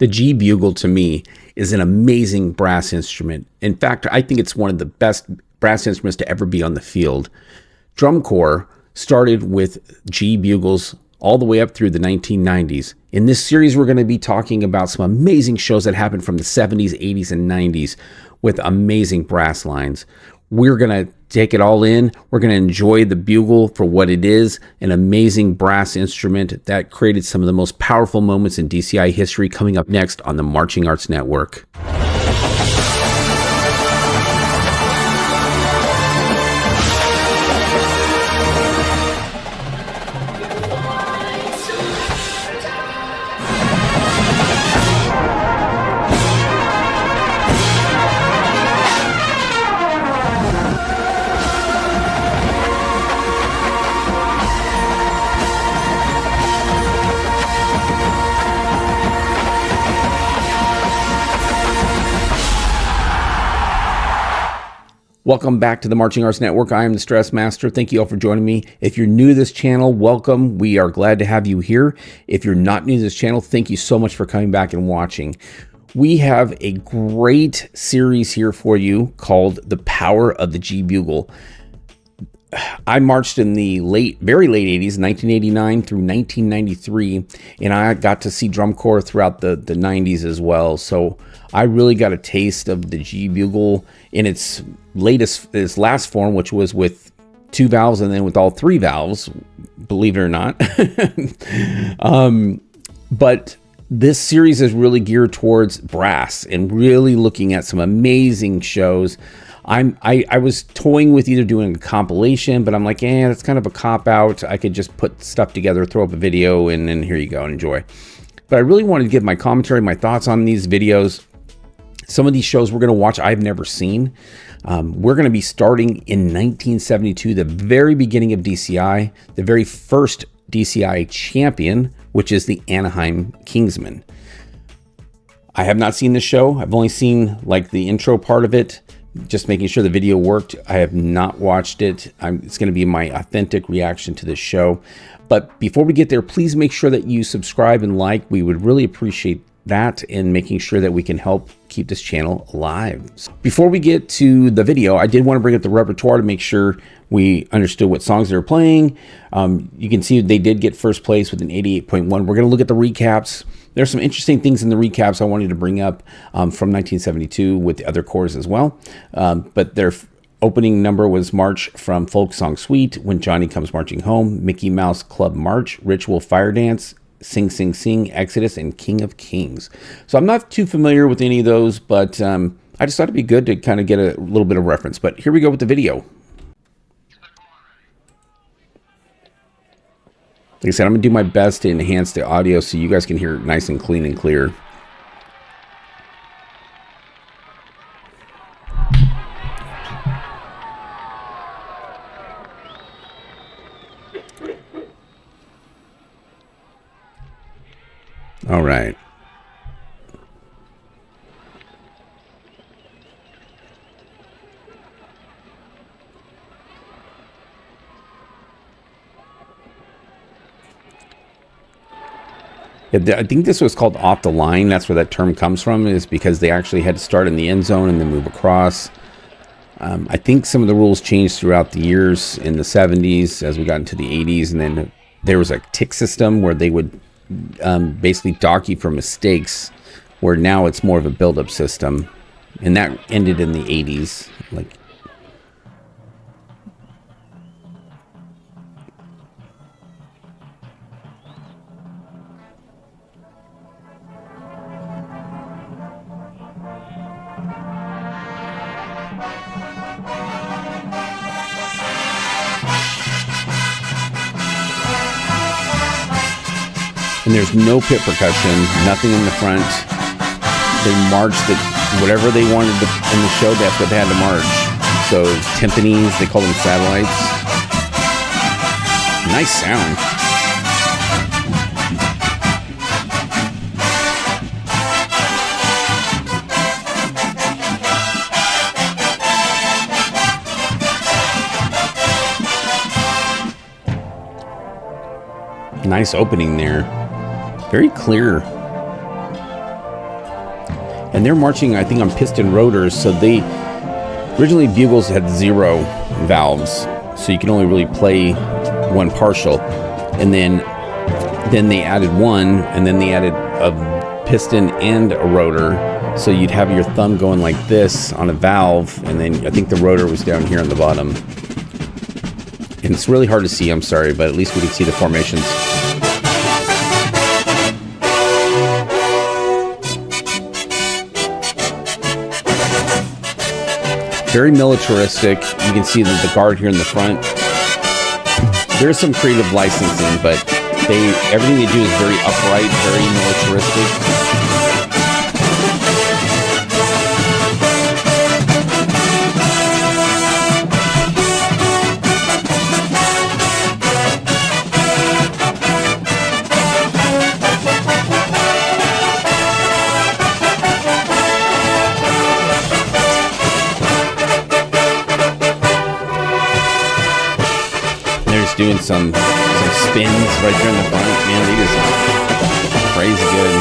The G Bugle, to me, is an amazing brass instrument. In fact, I think it's one of the best brass instruments to ever be on the field. Drum corps started with G Bugles all the way up through the 1990s. In this series, we're going to be talking about some amazing shows that happened from the 70s, 80s, and 90s with amazing brass lines. We're going to take it all in. We're going to enjoy the bugle for what it is, an amazing brass instrument that created some of the most powerful moments in DCI history, coming up next on the Marching Arts Network. Welcome back to the Marching Arts Network. I am the Stress Master. Thank you all for joining me. If you're new to this channel, welcome. We are glad to have you here. If you're not new to this channel, thank you so much for coming back and watching. We have a great series here for you called The Power of the G Bugle. I marched in the very late 80s, 1989 through 1993, and I got to see drum corps throughout the 90s as well. So I really got a taste of the G Bugle in its last form, which was with 2 valves and then with all 3 valves, believe it or not. But this series is really geared towards brass and really looking at some amazing shows. I was toying with either doing a compilation, but I'm like, that's kind of a cop-out. I could just put stuff together, throw up a video, and then here you go, and enjoy. But I really wanted to give my commentary, my thoughts on these videos. Some of these shows we're going to watch I've never seen. We're going to be starting in 1972, the very beginning of DCI, the very first DCI champion, which is the Anaheim Kingsmen. I have not seen this show. I've only seen like the intro part of it, just making sure the video worked. I have not watched it. It's going to be my authentic reaction to this show. But before we get there, please make sure that you subscribe and like. We would really appreciate that and making sure that we can help keep this channel alive. Before we get to the video, I did want to bring up the repertoire to make sure we understood what songs they were playing. You can see they did get first place with an 88.1. We're going to look at the recaps. There's some interesting things in the recaps I wanted to bring up from 1972 with the other corps as well. But their opening number was March from Folk Song Suite, When Johnny Comes Marching Home, Mickey Mouse Club March, Ritual Fire Dance, Sing Sing Sing, Exodus, and King of Kings. So I'm not too familiar with any of those, but I just thought it'd be good to kind of get a little bit of reference. But here we go with the video. Like I said, I'm going to do my best to enhance the audio so you guys can hear it nice and clean and clear. All right. I think this was called off the line. That's where that term comes from, is because they actually had to start in the end zone and then move across. I think some of the rules changed throughout the years in the 70s as we got into the 80s. And then there was a tick system where they would basically dock you for mistakes, where now it's more of a build-up system. And that ended in the 80s. And there's no pit percussion, nothing in the front. They marched whatever they wanted in the show, that's what they had to march. So timpanis, they call them satellites. Nice sound. Nice opening there. Very clear. And they're marching, I think, on piston rotors. So they originally bugles had 0 valves, so you can only really play one partial. And then they added one, and then they added a piston and a rotor. So you'd have your thumb going like this on a valve, and then I think the rotor was down here on the bottom. And it's really hard to see, I'm sorry, but at least we can see the formations. Very militaristic. You can see the guard here in the front. There's some creative licensing, but everything they do is very upright, very militaristic. Doing some spins right there in the front. Man, they just crazy good.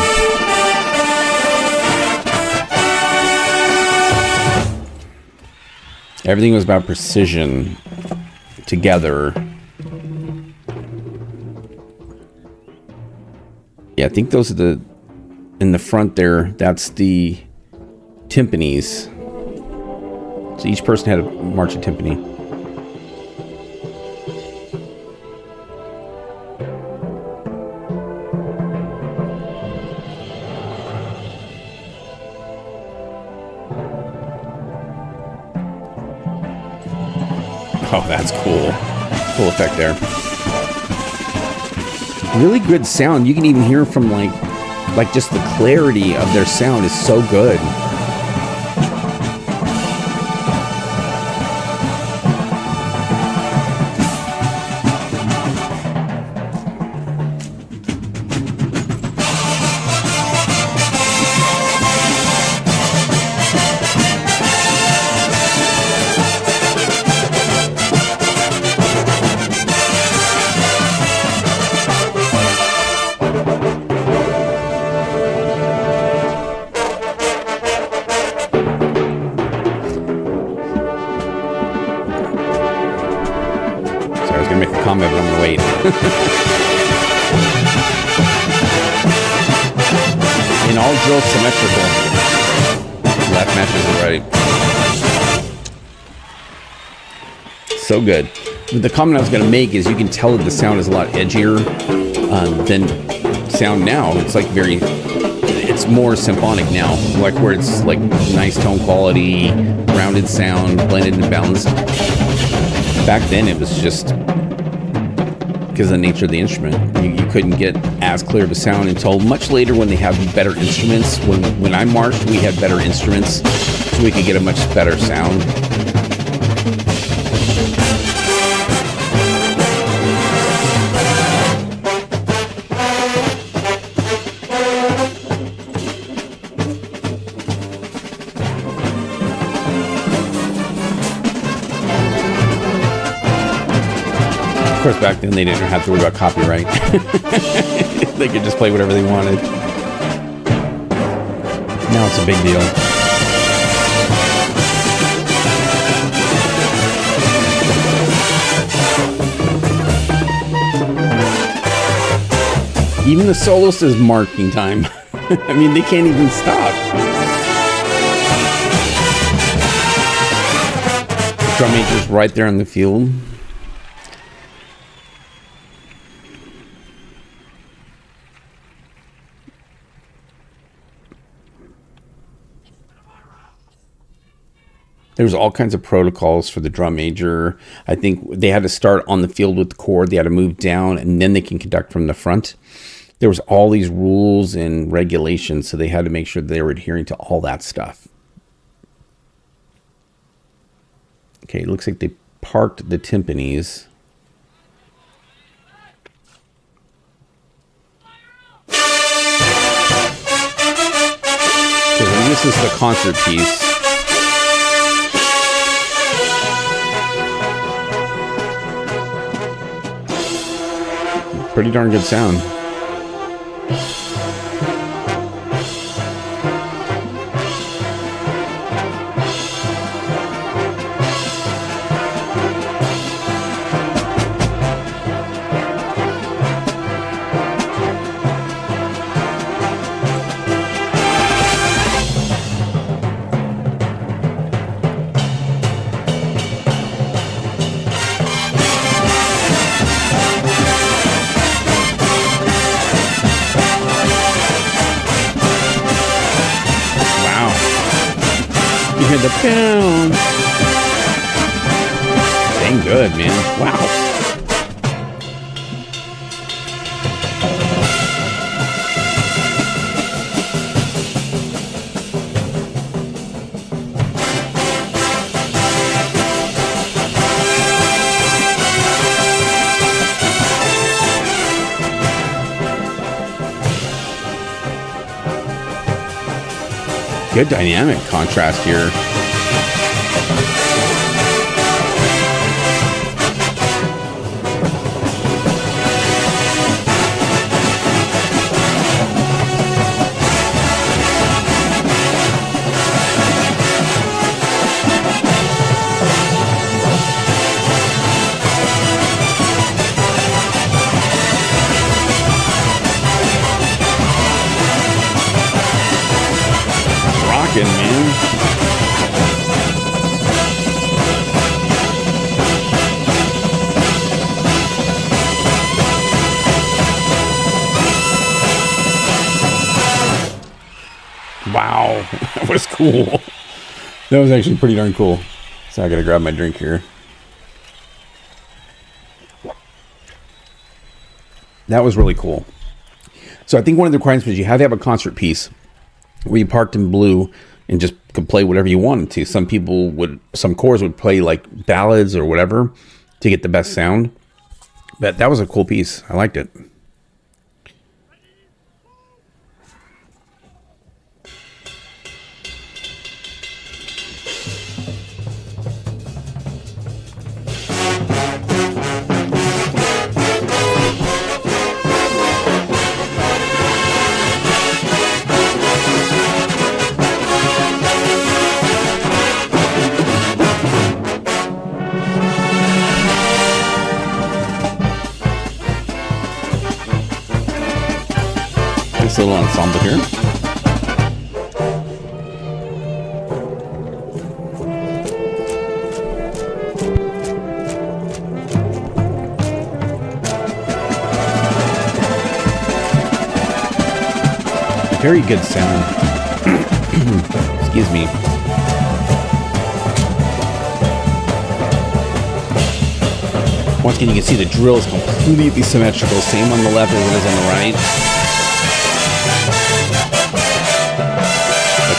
Everything was about precision together. Yeah, I think those are in the front there, that's the timpanis. So each person had a marching timpani. Oh, that's cool. Cool effect there. Really good sound. You can even hear from like just the clarity of their sound is so good. Comment, but I'm gonna wait. In all drills, symmetrical. Left matches the right. So good. The comment I was gonna make is you can tell that the sound is a lot edgier than sound now. It's like it's more symphonic now, like where it's like nice tone quality, rounded sound, blended and balanced. Back then, it was just because of the nature of the instrument. You couldn't get as clear of a sound until much later when they have better instruments. When I marched, we had better instruments, so we could get a much better sound. Of course, back then they didn't have to worry about copyright. They could just play whatever they wanted. Now it's a big deal. Even the soloist is marking time. I mean, they can't even stop. The drum major's right there on the field. There was all kinds of protocols for the drum major. I think they had to start on the field with the chord. They had to move down, and then they can conduct from the front. There was all these rules and regulations, so they had to make sure that they were adhering to all that stuff. Okay, it looks like they parked the timpanis. So this is the concert piece. Pretty darn good sound. hear the pound. Dang good, man. Wow. Good dynamic contrast here. Man. Wow, that was cool. That was actually pretty darn cool. So I gotta grab my drink here. That was really cool. So I think one of the requirements is you have to have a concert piece where you parked in blue and just could play whatever you wanted to. Some chorus would play like ballads or whatever to get the best sound. But that was a cool piece. I liked it. Little ensemble here. Very good sound. Excuse me. Once again, you can see the drill is completely symmetrical. Same on the left as it is on the right.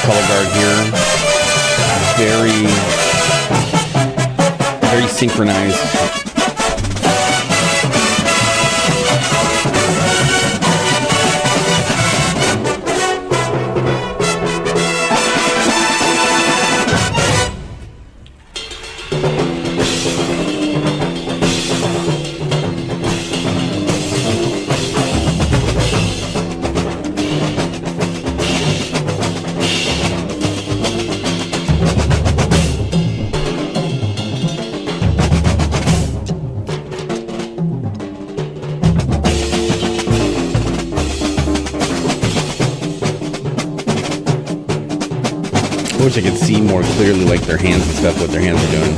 Color guard here, very synchronized. I wish I could see more clearly, like their hands and stuff, what their hands are doing.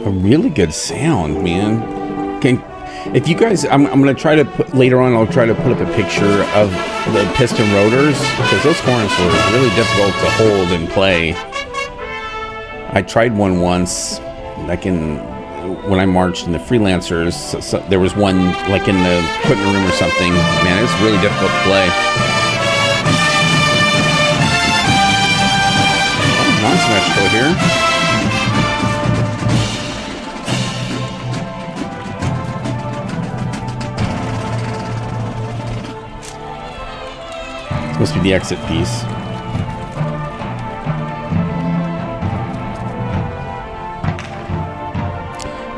A really good sound, man. If you guys, I'm going to try to put, later on, I'll try to put up a picture of the piston rotors, because those horns were really difficult to hold and play. I tried one once, like when I marched in the freelancers, so there was one like in the equipment room or something. Man, it's really difficult to play. Non-symmetrical here. Must be the exit piece.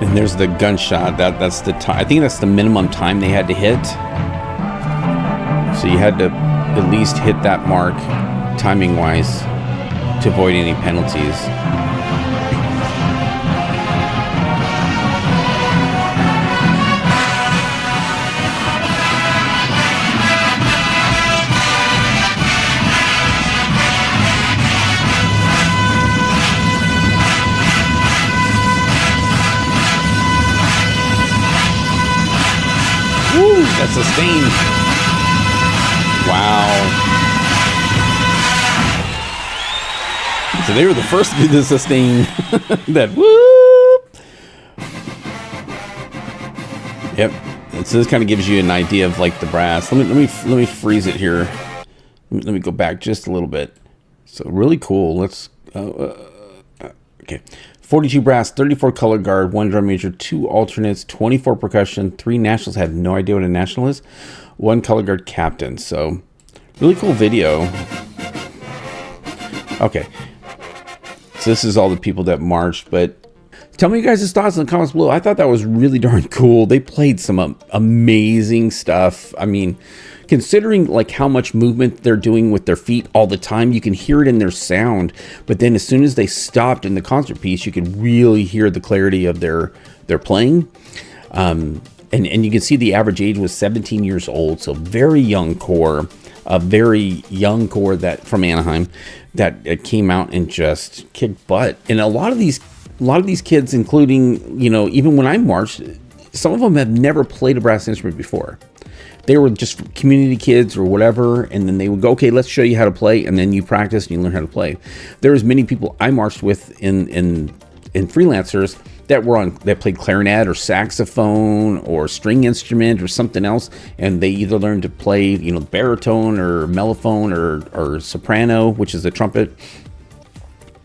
And there's the gunshot. That's the time. I think that's the minimum time they had to hit. So you had to at least hit that mark timing wise to avoid any penalties. that sustain. Wow. So they were the first to do the sustain. That whoop. Yep. And so this kind of gives you an idea of like the brass. Let me freeze it here. Let me go back just a little bit. So really cool. Let's okay. 42 brass, 34 color guard, 1 drum major, 2 alternates, 24 percussion, 3 nationals. I have no idea what a national is. 1 color guard captain. So really cool video. Okay. So this is all the people that marched, but tell me you guys' thoughts in the comments below. I thought that was really darn cool. They played some amazing stuff. I mean, considering like how much movement they're doing with their feet all the time, you can hear it in their sound. But then as soon as they stopped in the concert piece, you could really hear the clarity of their playing. And you can see the average age was 17 years old. So very young corps, a very young corps that from Anaheim that came out and just kicked butt. And a lot of these kids, including, you know, even when I marched, some of them have never played a brass instrument before. They were just community kids or whatever, and then they would go, okay, let's show you how to play, and then you practice and you learn how to play. There was many people I marched with in freelancers that played clarinet or saxophone or string instrument or something else, and they either learned to play, you know, baritone or mellophone or soprano, which is the trumpet.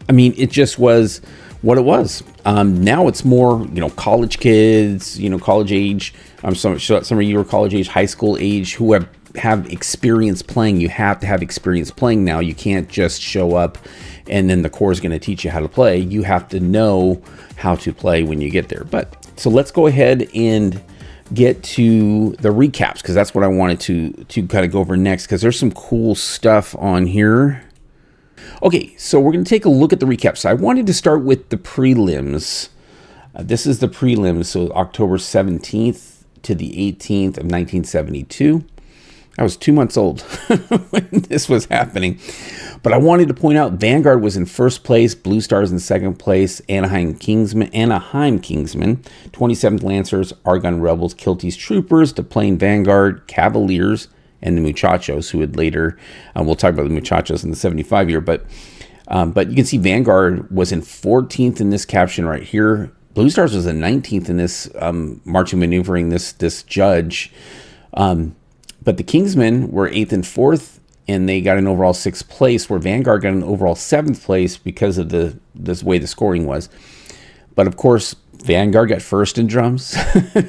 I mean, it just was what it was. Now it's more, you know, college kids, you know, college age. Some of you are college age, high school age, who have experience playing. You have to have experience playing now. You can't just show up and then the corps is going to teach you how to play. You have to know how to play when you get there. But so let's go ahead and get to the recaps, because that's what I wanted to kind of go over next, because there's some cool stuff on here. Okay, so we're going to take a look at the recap. So I wanted to start with the prelims. This is the prelims, so October 17th to the 18th of 1972. I was 2 months old when this was happening. But I wanted to point out Vanguard was in first place, Blue Stars in second place, Anaheim Kingsmen, 27th Lancers, Argonne Rebels, Kilties Troopers, DePlain Vanguard, Cavaliers, and the Muchachos, who would later, we'll talk about the Muchachos in the 75 year, but you can see Vanguard was in 14th in this caption right here. Blue Stars was in 19th in this marching maneuvering, this judge. But the Kingsmen were 8th and 4th, and they got an overall 6th place, where Vanguard got an overall 7th place because of this way the scoring was. But of course, Vanguard got first in drums,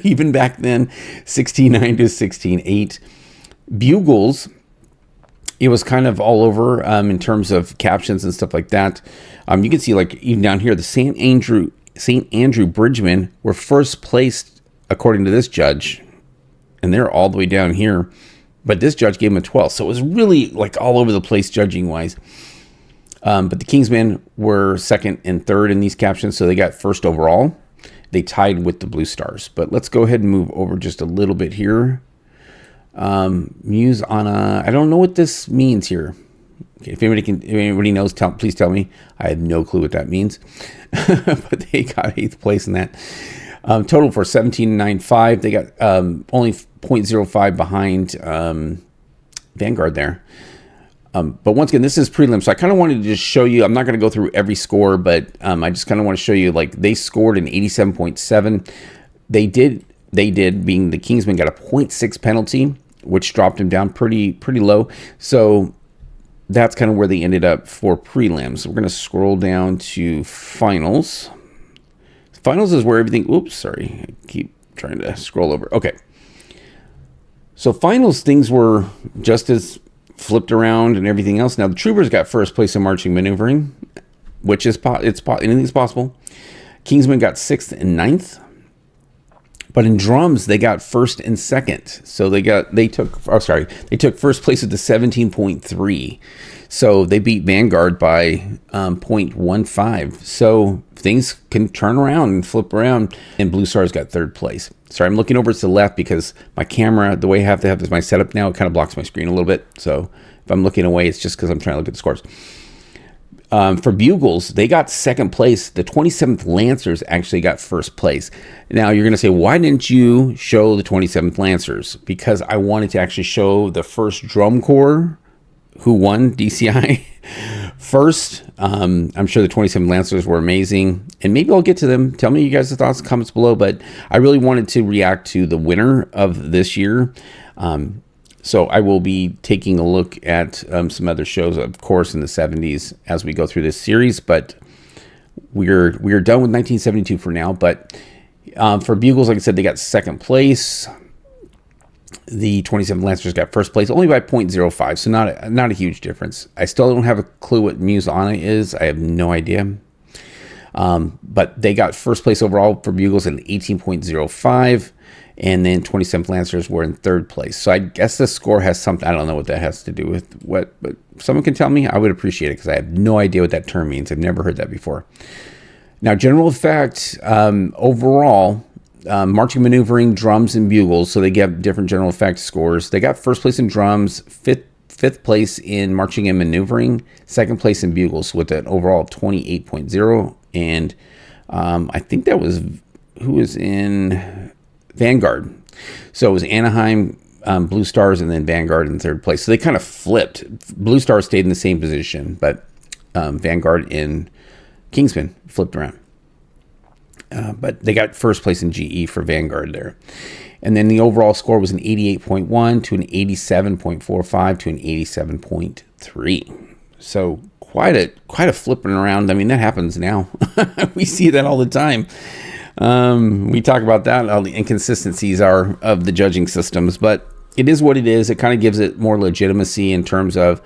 even back then, 16-9 to 16-8. Bugles, it was kind of all over in terms of captions and stuff like that. You can see, like, even down here, the St. Andrew Bridgemen were first placed according to this judge, and they're all the way down here, but this judge gave them a 12, so it was really like all over the place judging wise. But the Kingsmen were second and third in these captions, so they got first overall. They tied with the Blue Stars. But let's go ahead and move over just a little bit here. Muse on I don't know what this means here. Okay, if anybody knows, please tell me. I have no clue what that means. But they got 8th place in that. Total for 17.95. They got only 0.05 behind Vanguard there. But once again, this is prelim, so I kind of wanted to just show you. I'm not going to go through every score, but I just kind of want to show you, like, they scored an 87.7. They did, being the Kingsmen, got a 0.6 penalty, which dropped them down pretty low. So that's kind of where they ended up for prelims. We're going to scroll down to finals. Finals is where everything, oops, sorry. I keep trying to scroll over. Okay. So finals, things were just as flipped around and everything else. Now the Troopers got first place in marching maneuvering, which is anything's possible. Kingsmen got 6th and 9th. But in drums, they got first and second. So they took first place with the 17.3. So they beat Vanguard by 0.15. So things can turn around and flip around. And Blue Stars got third place. Sorry, I'm looking over to the left because my camera, the way I have to have this my setup now, it kind of blocks my screen a little bit. So if I'm looking away, it's just because I'm trying to look at the scores. For Bugles, they got second place. The 27th Lancers actually got first place. Now, you're going to say, why didn't you show the 27th Lancers? Because I wanted to actually show the first drum corps who won DCI first. I'm sure the 27 Lancers were amazing, and maybe I'll get to them. Tell me you guys' thoughts in the comments below, but I really wanted to react to the winner of this year. So I will be taking a look at some other shows, of course, in the 70s as we go through this series, but we're done with 1972 for now. But for Bugles, like I said, they got second place. The 27 Lancers got first place, only by 0.05, so not a huge difference. I still don't have a clue what Musana is. I have no idea. But they got first place overall for Bugles in 18.05, and then 27 Lancers were in third place. So I guess the score has something. I don't know what that has to do with what, but someone can tell me. I would appreciate it because I have no idea what that term means. I've never heard that before. Now, general effect overall. Marching, maneuvering, drums, and bugles. So they get different general effects scores. They got first place in drums, fifth place in marching and maneuvering, second place in bugles with an overall of 28.0. And I think that was who was in Vanguard. So it was Anaheim, Blue Stars, and then Vanguard in third place. So they kind of flipped. Blue Stars stayed in the same position, but Vanguard and Kingsmen flipped around. But they got first place in GE for Vanguard there. And then the overall score was an 88.1 to an 87.45 to an 87.3. So quite a flipping around. I mean, that happens now. We see that all the time. We talk about that, all the inconsistencies are of the judging systems, but it is what it is. It kind of gives it more legitimacy in terms of,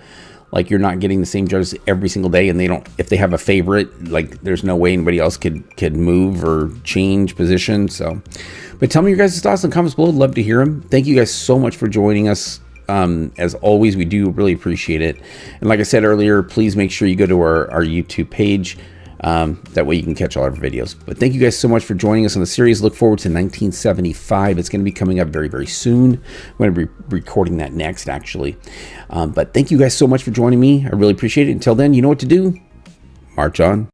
like, you're not getting the same judges every single day, and they don't, if they have a favorite, like, there's no way anybody else could move or change position. So, but tell me your guys' thoughts in the comments below. I'd love to hear them. Thank you guys so much for joining us. As always, we do really appreciate it. And like I said earlier, please make sure you go to our YouTube page. That way you can catch all our videos. But thank you guys so much for joining us on the series. Look forward to 1975. It's going to be coming up very, very soon. I'm going to be recording that next, actually. But thank you guys so much for joining me. I really appreciate it. Until then, you know what to do. March on.